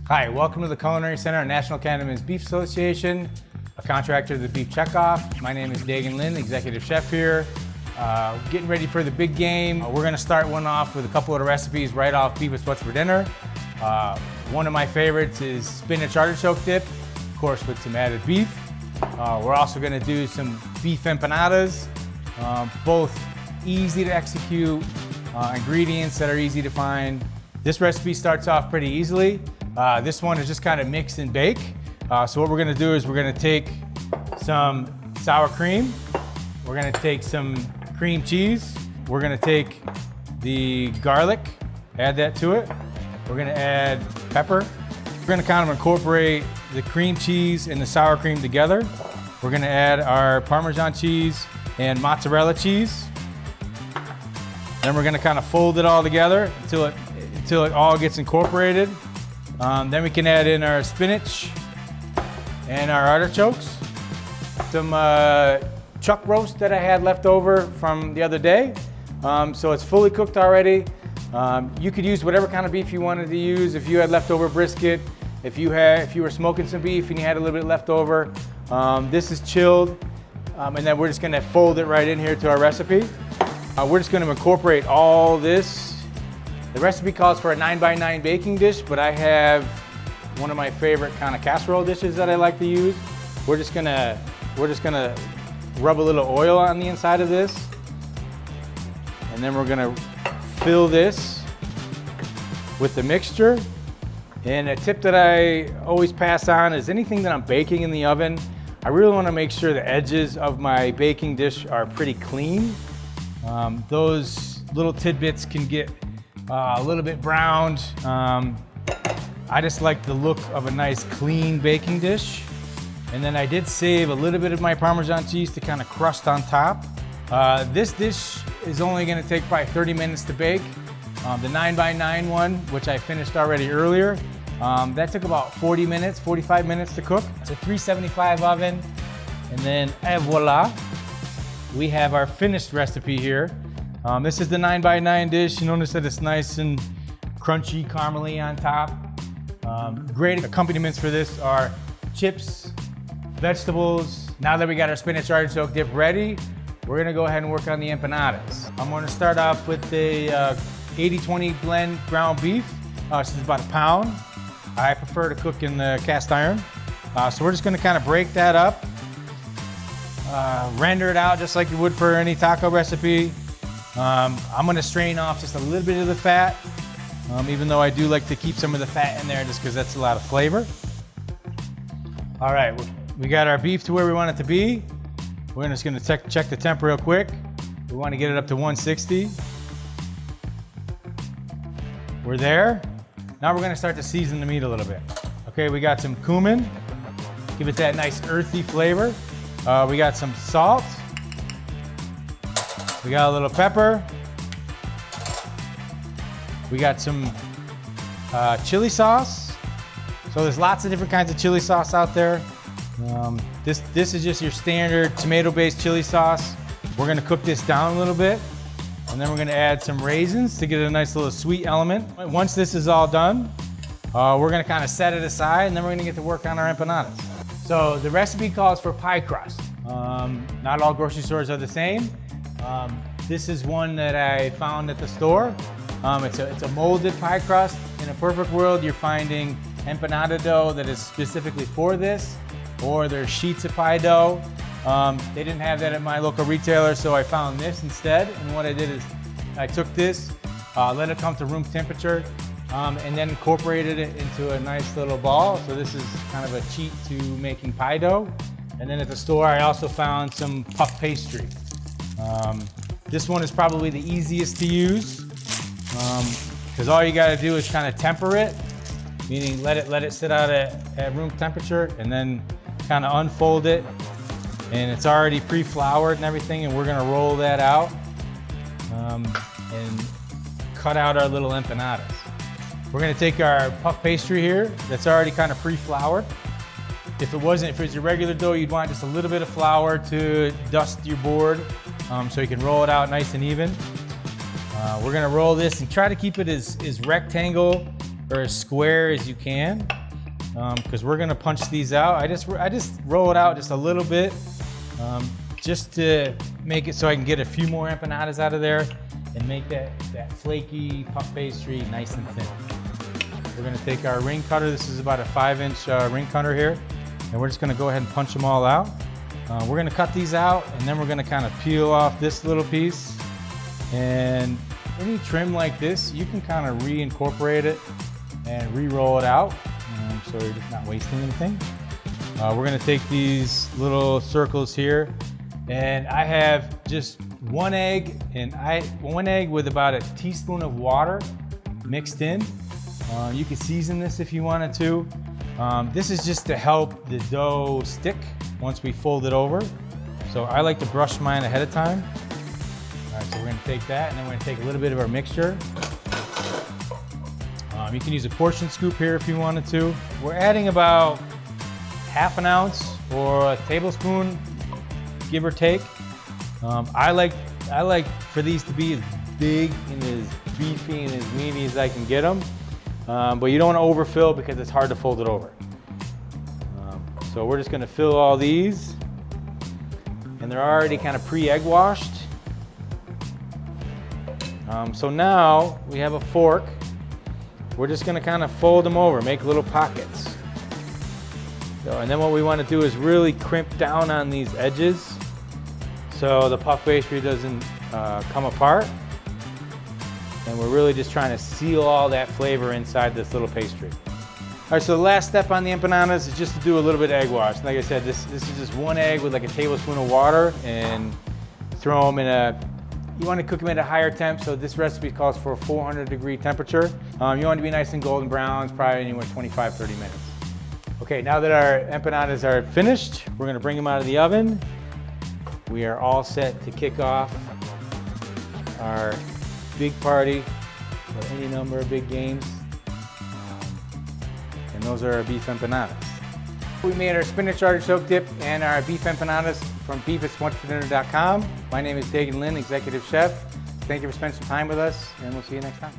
Hi, welcome to the Culinary Center at National Cannabis Beef Association, a contractor of the Beef Checkoff. My name is Dagan Lynn, executive chef here. Getting ready for the big game. We're gonna start one off with a couple of the recipes right off Beef with What's for Dinner. One of my favorites is spinach artichoke dip, of course with some added beef. We're also gonna do some beef empanadas, both easy to execute, ingredients that are easy to find. This recipe starts off pretty easily. This one is just kind of mix and bake. So what we're gonna do is we're gonna take some sour cream, we're gonna take some cream cheese, we're gonna take the garlic, add that to it. We're gonna add pepper. We're gonna kind of incorporate the cream cheese and the sour cream together. We're gonna add our Parmesan cheese and mozzarella cheese. Then we're gonna kind of fold it all together until it all gets incorporated. Then we can add in our spinach and our artichokes. Some chuck roast that I had left over from the other day. So it's fully cooked already. You could use whatever kind of beef you wanted to use. If you had leftover brisket, if you were smoking some beef and you had a little bit left over, this is chilled. And then we're just gonna fold it right in here to our recipe. We're just gonna incorporate all this. The recipe calls for a 9x9 baking dish, but I have one of my favorite kind of casserole dishes that I like to use. We're just gonna rub a little oil on the inside of this, and then we're gonna fill this with the mixture. And a tip that I always pass on is anything that I'm baking in the oven, I really wanna make sure the edges of my baking dish are pretty clean. Those little tidbits can get a little bit browned. I just like the look of a nice clean baking dish. And then I did save a little bit of my Parmesan cheese to kind of crust on top. This dish is only gonna take probably 30 minutes to bake. The 9x9 one, which I finished already earlier, that took about 40 minutes, 45 minutes to cook. It's a 375 oven. And then, et voila, we have our finished recipe here. This is the 9x9 dish. You notice that it's nice and crunchy, caramely on top. Great accompaniments for this are chips, vegetables. Now that we got our spinach artichoke dip ready, we're gonna go ahead and work on the empanadas. I'm gonna start off with the 80-20 blend ground beef. This is about a pound. I prefer to cook in the cast iron. So we're just gonna kind of break that up, render it out just like you would for any taco recipe. I'm gonna strain off just a little bit of the fat, even though I do like to keep some of the fat in there just because that's a lot of flavor. All right, we got our beef to where we want it to be. We're just gonna check the temp real quick. We wanna get it up to 160. We're there. Now we're gonna start to season the meat a little bit. Okay, we got some cumin. Give it that nice earthy flavor. We got some salt. We got a little pepper. We got some chili sauce. So there's lots of different kinds of chili sauce out there. This is just your standard tomato-based chili sauce. We're gonna cook this down a little bit, and then we're gonna add some raisins to get a nice little sweet element. Once this is all done, we're gonna kind of set it aside, and then we're gonna get to work on our empanadas. So the recipe calls for pie crust. Not all grocery stores are the same. This is one that I found at the store. It's a molded pie crust. In a perfect world, you're finding empanada dough that is specifically for this, or there's sheets of pie dough. They didn't have that at my local retailer, so I found this instead. And what I did is I took this, let it come to room temperature, and then incorporated it into a nice little ball. So this is kind of a cheat to making pie dough. And then at the store, I also found some puff pastry. This one is probably the easiest to use because all you got to do is kind of temper it, meaning let it sit out at room temperature, and then kind of unfold it. And it's already pre-floured and everything, and we're gonna roll that out and cut out our little empanadas. We're gonna take our puff pastry here that's already kind of pre-floured. If it was your regular dough, you'd want just a little bit of flour to dust your board so you can roll it out nice and even. We're gonna roll this and try to keep it as rectangle or as square as you can, because we're gonna punch these out. I just roll it out just a little bit, just to make it so I can get a few more empanadas out of there and make that flaky puff pastry nice and thin. We're gonna take our ring cutter. This is about a 5-inch ring cutter here, and we're just gonna go ahead and punch them all out. We're gonna cut these out, and then we're gonna kind of peel off this little piece. And any trim like this, you can kind of reincorporate it and re-roll it out, so you're just not wasting anything. We're gonna take these little circles here, and I have just one egg, one egg with about a teaspoon of water mixed in. You can season this if you wanted to. This is just to help the dough stick once we fold it over. So I like to brush mine ahead of time. All right, so we're gonna take that, and then we're gonna take a little bit of our mixture. You can use a portion scoop here if you wanted to. We're adding about ½ an ounce or a tablespoon, give or take. I like for these to be as big and as beefy and as meaty as I can get them. But you don't want to overfill because it's hard to fold it over. So we're just going to fill all these, and they're already kind of pre-egg washed. So now we have a fork. We're just going to kind of fold them over, make little pockets. So, and then what we want to do is really crimp down on these edges so the puff pastry doesn't come apart. And we're really just trying to seal all that flavor inside this little pastry. All right, so the last step on the empanadas is just to do a little bit of egg wash. Like I said, this is just one egg with like a tablespoon of water, and throw them in you want to cook them at a higher temp, so this recipe calls for a 400-degree temperature. You want it to be nice and golden brown, probably anywhere 25-30 minutes. Okay, now that our empanadas are finished, we're gonna bring them out of the oven. We are all set to kick off our big party for any number of big games. And those are our beef empanadas. We made our spinach artichoke dip and our beef empanadas from beefit'smuchfordinner.com. My name is Dagan Lynn, Executive Chef. Thank you for spending some time with us, and we'll see you next time.